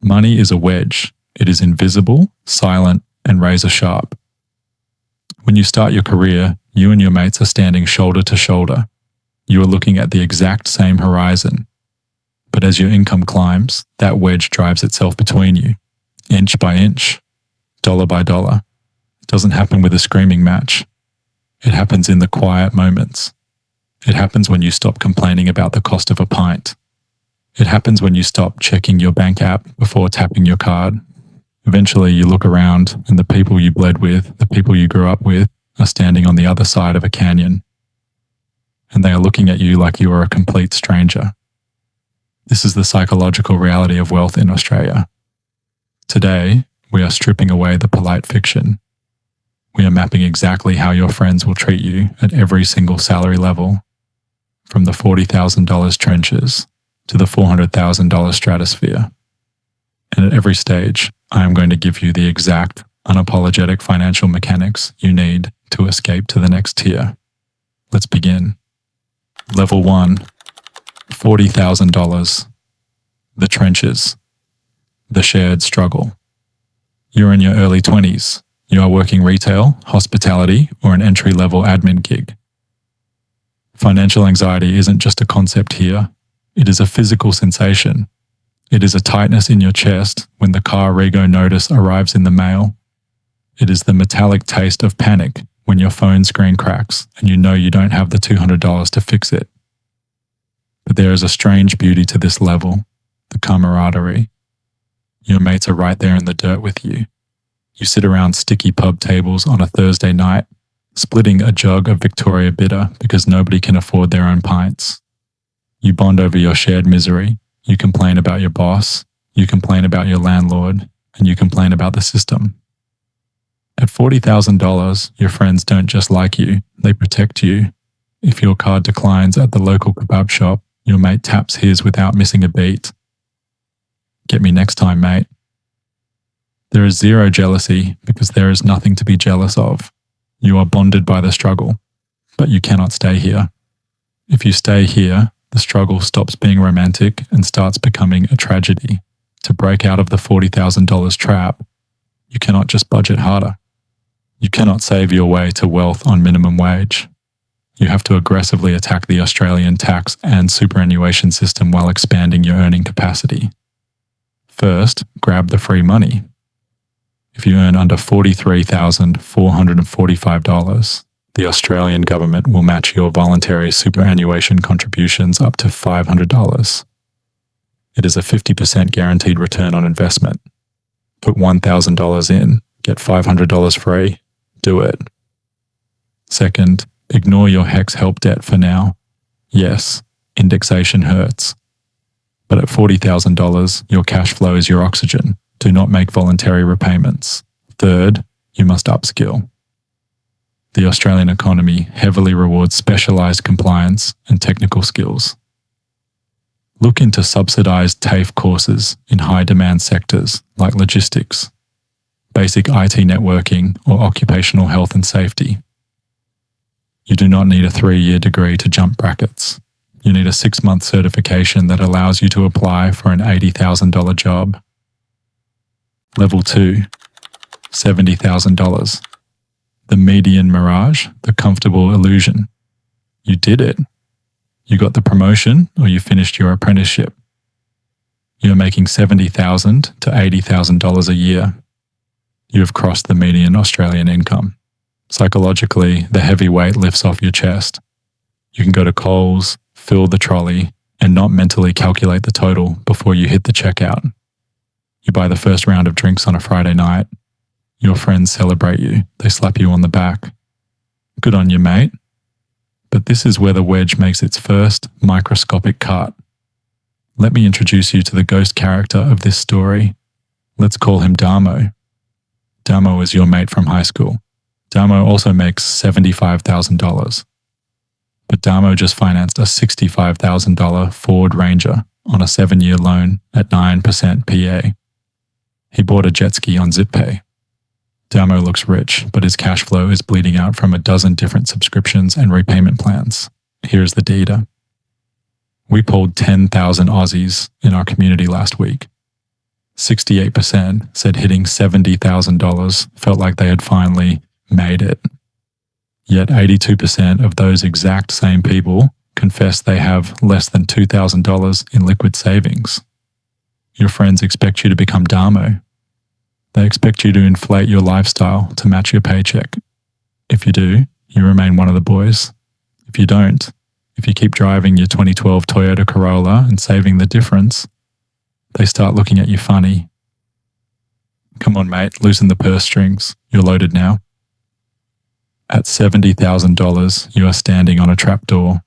Money is a wedge. It is invisible, silent, and razor sharp. When you start your career, you and your mates are standing shoulder to shoulder. You are looking at the exact same horizon. But as your income climbs, that wedge drives itself between you, inch by inch, dollar by dollar. It doesn't happen with a screaming match. It happens in the quiet moments. It happens when you stop complaining about the cost of a pint. It happens when you stop checking your bank app before tapping your card. Eventually you look around and the people you bled with, the people you grew up with, are standing on the other side of a canyon. And they are looking at you like you are a complete stranger. This is the psychological reality of wealth in Australia. Today, we are stripping away the polite fiction. We are mapping exactly how your friends will treat you at every single salary level, from the $40,000 trenches to the $400,000 stratosphere. And at every stage, I am going to give you the exact, unapologetic financial mechanics you need to escape to the next tier. Let's begin. Level 1, $40,000. The trenches. The shared struggle. You're in your early 20s. You are working retail, hospitality, or an entry-level admin gig. Financial anxiety isn't just a concept here. It is a physical sensation. It is a tightness in your chest when the car rego notice arrives in the mail. It is the metallic taste of panic when your phone screen cracks and you know you don't have the $200 to fix it. But there is a strange beauty to this level, the camaraderie. Your mates are right there in the dirt with you. You sit around sticky pub tables on a Thursday night, splitting a jug of Victoria Bitter because nobody can afford their own pints. You bond over your shared misery. You complain about your boss. You complain about your landlord. And you complain about the system. At $40,000, your friends don't just like you, they protect you. If your card declines at the local kebab shop, your mate taps his without missing a beat. Get me next time, mate. There is zero jealousy because there is nothing to be jealous of. You are bonded by the struggle, but you cannot stay here. If you stay here, the struggle stops being romantic and starts becoming a tragedy. To break out of the $40,000 trap, you cannot just budget harder. You cannot save your way to wealth on minimum wage. You have to aggressively attack the Australian tax and superannuation system while expanding your earning capacity. First, grab the free money. If you earn under $43,445, the Australian government will match your voluntary superannuation contributions up to $500. It is a 50% guaranteed return on investment. Put $1,000 in, get $500 free. Do it. Second, ignore your HECS help debt for now. Yes, indexation hurts. But at $40,000, your cash flow is your oxygen. Do not make voluntary repayments. Third, you must upskill. The Australian economy heavily rewards specialised compliance and technical skills. Look into subsidised TAFE courses in high-demand sectors like logistics, basic IT networking, or occupational health and safety. You do not need a 3-year degree to jump brackets. You need a 6-month certification that allows you to apply for an $80,000 job. Level 2, $70,000. The median Mirage, the comfortable illusion. You did it. You got the promotion or you finished your apprenticeship. You're making $70,000 to $80,000 a year. You have crossed the median Australian income. Psychologically, the heavy weight lifts off your chest. You can go to Coles, fill the trolley, and not mentally calculate the total before you hit the checkout. You buy the first round of drinks on a Friday night. Your friends celebrate you. They slap you on the back. Good on you, mate. But this is where the wedge makes its first microscopic cut. Let me introduce you to the ghost character of this story. Let's call him Damo. Damo is your mate from high school. Damo also makes $75,000. But Damo just financed a $65,000 Ford Ranger on a 7-year loan at 9% PA. He bought a jet ski on ZipPay. Damo looks rich, but his cash flow is bleeding out from a dozen different subscriptions and repayment plans. Here's the data. We polled 10,000 Aussies in our community last week. 68% said hitting $70,000 felt like they had finally made it. Yet 82% of those exact same people confess they have less than $2,000 in liquid savings. Your friends expect you to become Damo. They expect you to inflate your lifestyle to match your paycheck. If you do, you remain one of the boys. If you don't, if you keep driving your 2012 Toyota Corolla and saving the difference, they start looking at you funny. Come on, mate, loosen the purse strings. You're loaded now. At $70,000, you are standing on a trapdoor.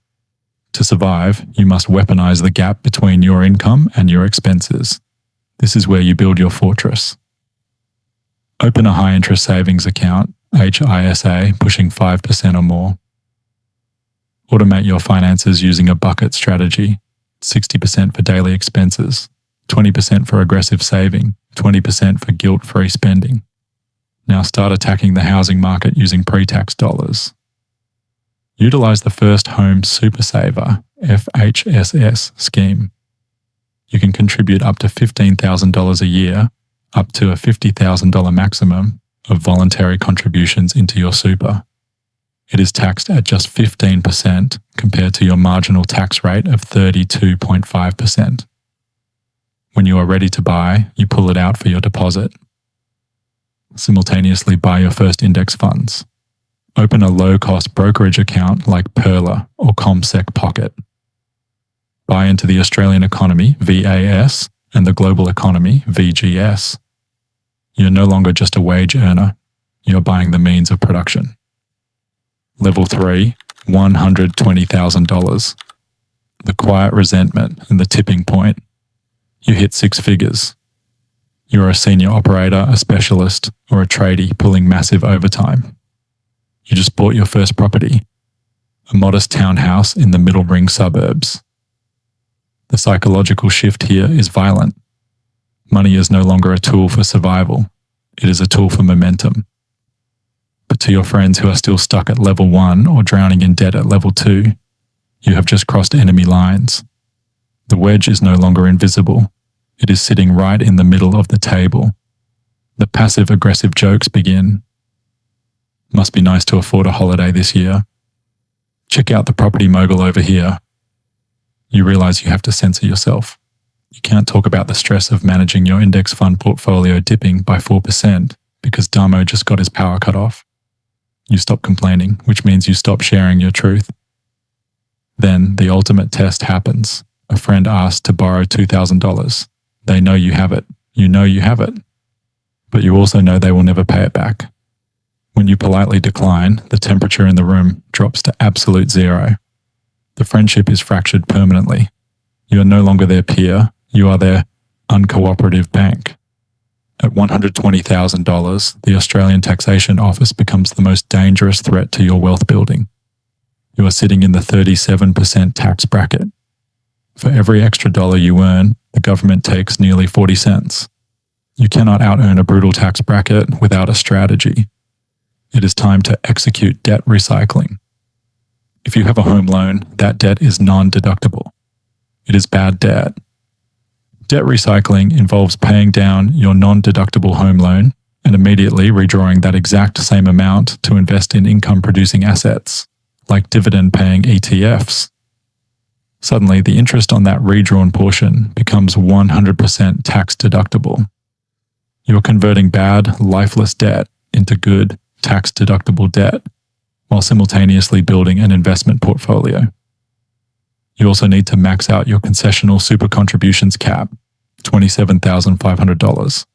To survive, you must weaponize the gap between your income and your expenses. This is where you build your fortress. Open a high-interest savings account, HISA, pushing 5% or more. Automate your finances using a bucket strategy, 60% for daily expenses, 20% for aggressive saving, 20% for guilt-free spending. Now start attacking the housing market using pre-tax dollars. Utilize the First Home Super Saver, FHSS scheme. You can contribute up to $15,000 a year, up to a $50,000 maximum of voluntary contributions into your super. It is taxed at just 15% compared to your marginal tax rate of 32.5%. When you are ready to buy, you pull it out for your deposit. Simultaneously buy your first index funds. Open a low-cost brokerage account like Perla or CommSec Pocket. Buy into the Australian economy, VAS, and the global economy, VGS. You're no longer just a wage earner. You're buying the means of production. Level 3, $120,000. The quiet resentment and the tipping point. You hit 6 figures. You're a senior operator, a specialist, or a tradie pulling massive overtime. You just bought your first property, a modest townhouse in the middle ring suburbs. The psychological shift here is violent. Money is no longer a tool for survival. It is a tool for momentum. But to your friends who are still stuck at level 1 or drowning in debt at level 2, you have just crossed enemy lines. The wedge is no longer invisible. It is sitting right in the middle of the table. The passive-aggressive jokes begin. Must be nice to afford a holiday this year. Check out the property mogul over here. You realize you have to censor yourself. You can't talk about the stress of managing your index fund portfolio dipping by 4% because Damo just got his power cut off. You stop complaining, which means you stop sharing your truth. Then the ultimate test happens. A friend asks to borrow $2,000. They know you have it. You know you have it. But you also know they will never pay it back. When you politely decline, the temperature in the room drops to absolute zero. The friendship is fractured permanently. You are no longer their peer. You are their uncooperative bank. At $120,000, the Australian Taxation Office becomes the most dangerous threat to your wealth building. You are sitting in the 37% tax bracket. For every extra dollar you earn, the government takes nearly 40 cents. You cannot out-earn a brutal tax bracket without a strategy. It is time to execute debt recycling. If you have a home loan, that debt is non-deductible. It is bad debt. Debt recycling involves paying down your non-deductible home loan and immediately redrawing that exact same amount to invest in income-producing assets, like dividend-paying ETFs. Suddenly, the interest on that redrawn portion becomes 100% tax-deductible. You are converting bad, lifeless debt into good, tax-deductible debt, while simultaneously building an investment portfolio. You also need to max out your concessional super contributions cap, $27,500.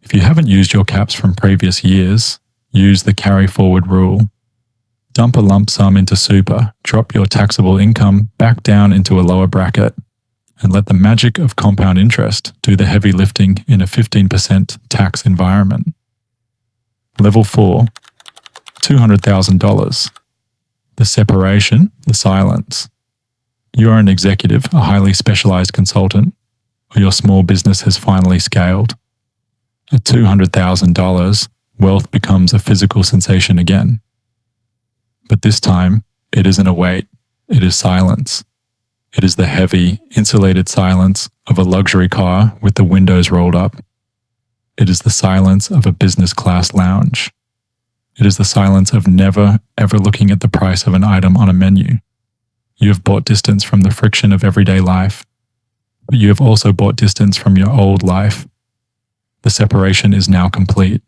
If you haven't used your caps from previous years, use the carry forward rule. Dump a lump sum into super, drop your taxable income back down into a lower bracket, and let the magic of compound interest do the heavy lifting in a 15% tax environment. Level 4, $200,000. The separation, the silence. You are an executive, a highly specialized consultant, or your small business has finally scaled. At $200,000, wealth becomes a physical sensation again. But this time, it isn't a wait, it is silence. It is the heavy, insulated silence of a luxury car with the windows rolled up. It is the silence of a business class lounge. It is the silence of never, ever looking at the price of an item on a menu. You have bought distance from the friction of everyday life, but you have also bought distance from your old life. The separation is now complete.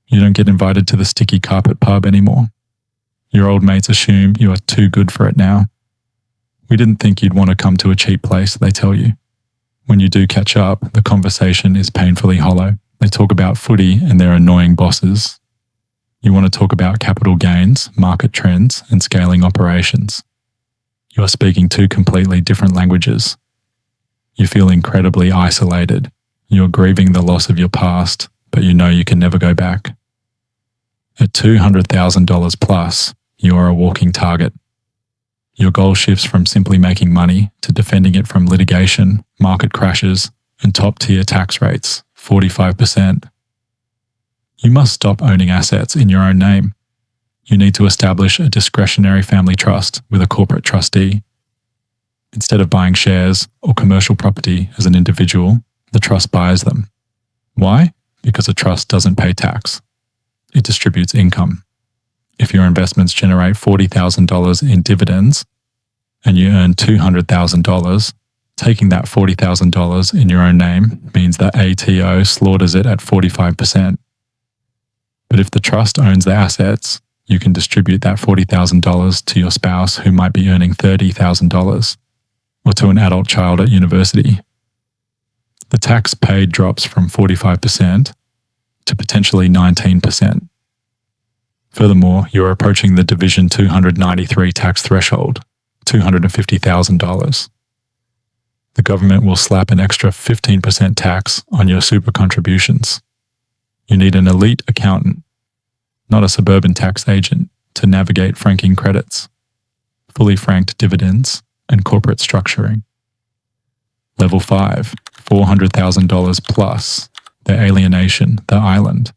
You don't get invited to the sticky carpet pub anymore. Your old mates assume you are too good for it now. We didn't think you'd want to come to a cheap place, they tell you. When you do catch up, the conversation is painfully hollow. They talk about footy and their annoying bosses. You want to talk about capital gains, market trends, and scaling operations. You are speaking two completely different languages. You feel incredibly isolated. You are grieving the loss of your past, but you know you can never go back. At $200,000 plus, you are a walking target. Your goal shifts from simply making money to defending it from litigation, market crashes, and top-tier tax rates, 45%. You must stop owning assets in your own name. You need to establish a discretionary family trust with a corporate trustee. Instead of buying shares or commercial property as an individual, the trust buys them. Why? Because a trust doesn't pay tax. It distributes income. If your investments generate $40,000 in dividends and you earn $200,000, taking that $40,000 in your own name means that ATO slaughters it at 45%. But if the trust owns the assets, you can distribute that $40,000 to your spouse who might be earning $30,000, or to an adult child at university. The tax paid drops from 45% to potentially 19%. Furthermore, you are approaching the Division 293 tax threshold, $250,000. The government will slap an extra 15% tax on your super contributions. You need an elite accountant, not a suburban tax agent, to navigate franking credits, fully franked dividends, and corporate structuring. Level 5, $400,000 plus, the alienation, the island.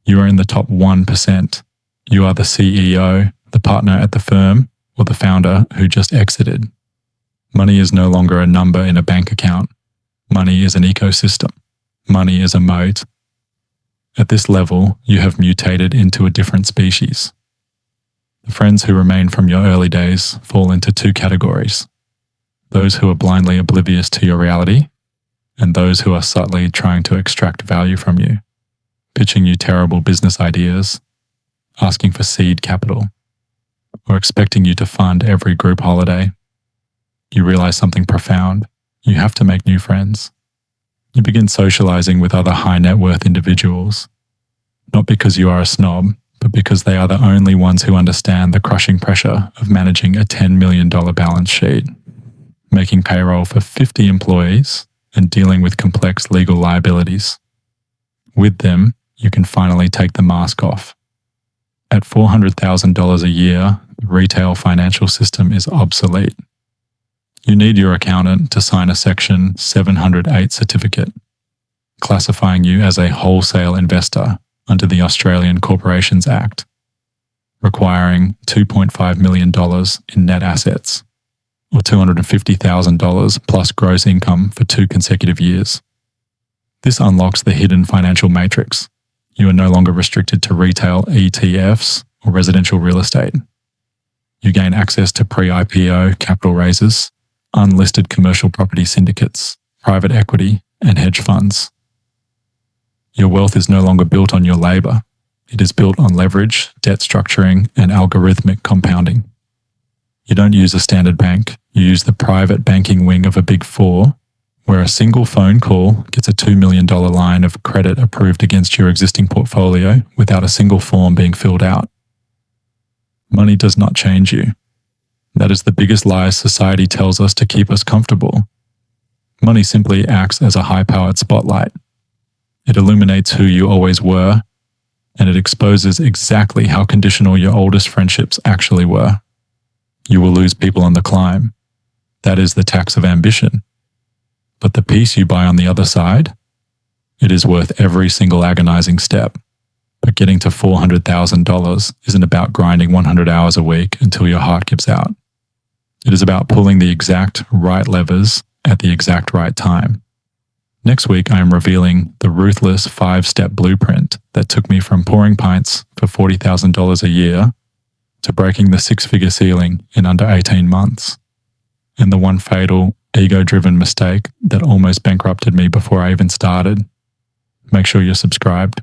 You are in the top 1%. You are the CEO, the partner at the firm, or the founder who just exited. Money is no longer a number in a bank account. Money is an ecosystem. Money is a moat. At this level, you have mutated into a different species. The friends who remain from your early days fall into two categories: those who are blindly oblivious to your reality, and those who are subtly trying to extract value from you, pitching you terrible business ideas, asking for seed capital, or expecting you to fund every group holiday. You realize something profound. You have to make new friends. You begin socializing with other high net worth individuals, not because you are a snob, but because they are the only ones who understand the crushing pressure of managing a $10 million balance sheet, making payroll for 50 employees, and dealing with complex legal liabilities. With them, you can finally take the mask off. At $400,000 a year, the retail financial system is obsolete. You need your accountant to sign a Section 708 certificate, classifying you as a wholesale investor under the Australian Corporations Act, requiring $2.5 million in net assets, or $250,000 plus gross income for 2 consecutive years. This unlocks the hidden financial matrix. You are no longer restricted to retail ETFs or residential real estate. You gain access to pre-IPO capital raises, unlisted commercial property syndicates, private equity, and hedge funds. Your wealth is no longer built on your labor. It is built on leverage, debt structuring, and algorithmic compounding. You don't use a standard bank. You use the private banking wing of a Big Four, where a single phone call gets a $2 million line of credit approved against your existing portfolio without a single form being filled out. Money does not change you. That is the biggest lie society tells us to keep us comfortable. Money simply acts as a high-powered spotlight. It illuminates who you always were, and it exposes exactly how conditional your oldest friendships actually were. You will lose people on the climb. That is the tax of ambition. But the peace you buy on the other side, it is worth every single agonizing step. But getting to $400,000 isn't about grinding 100 hours a week until your heart gives out. It is about pulling the exact right levers at the exact right time. Next week, I am revealing the ruthless 5-step blueprint that took me from pouring pints for $40,000 a year to breaking the 6-figure ceiling in under 18 months. And the one fatal, ego-driven mistake that almost bankrupted me before I even started. Make sure you're subscribed.